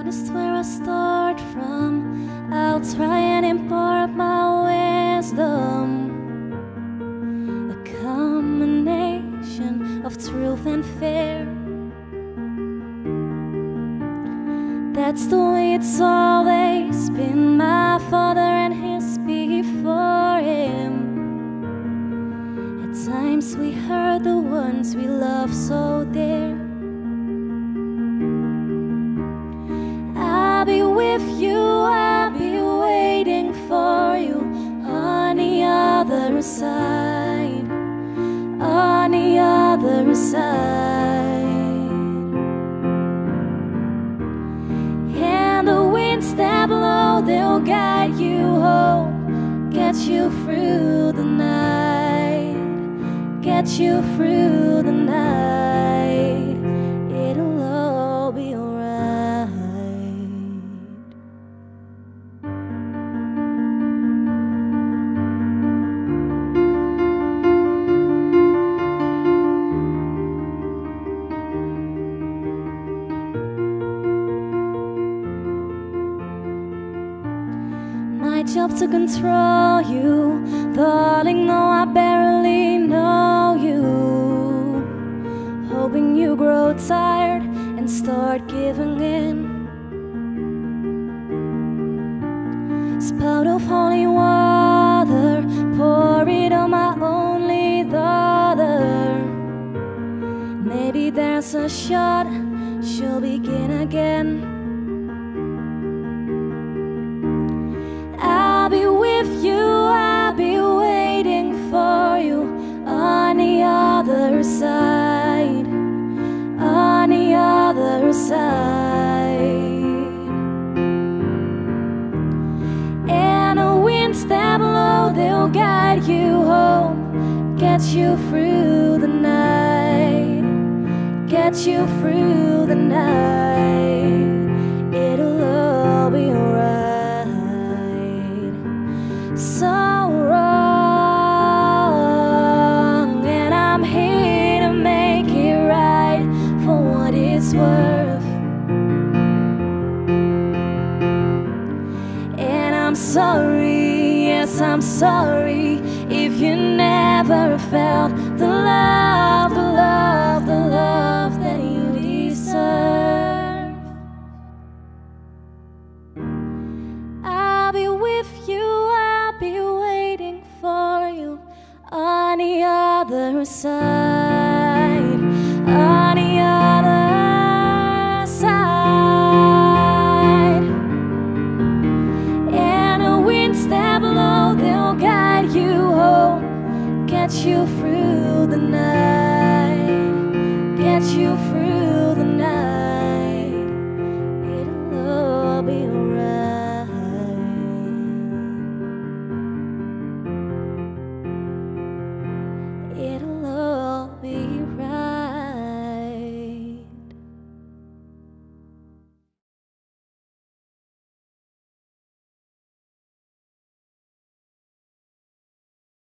Honest where I start from, I'll try and impart my wisdom. A combination of truth and fear. That's the way it's always been. My father and his before him. At times we hurt the ones we love so dear. I'll be with you, I'll be waiting for you on the other side, on the other side. And the winds that blow, they'll guide you home, get you through the night, get you through the night. It'll all be alright. My job to control you, darling, no, I barely know you. Hoping you grow tired and start giving in. Spout of holy water, pour it on my only daughter. Maybe there's a shot, she'll begin again. I'll be with you, I'll be waiting for you on the other side, on the other side. And the winds that blow, they'll guide you home, get you through the night, get you through the night. It'll all be alright. So wrong, and I'm here to make it right for what it's worth. And I'm sorry, yes, I'm sorry if you never felt the love, the love, the love that you deserve. I'll be with you, I'll be waiting for you on the other side, on the other side. And the winds that blow, they'll guide you home, get you through the night, get you through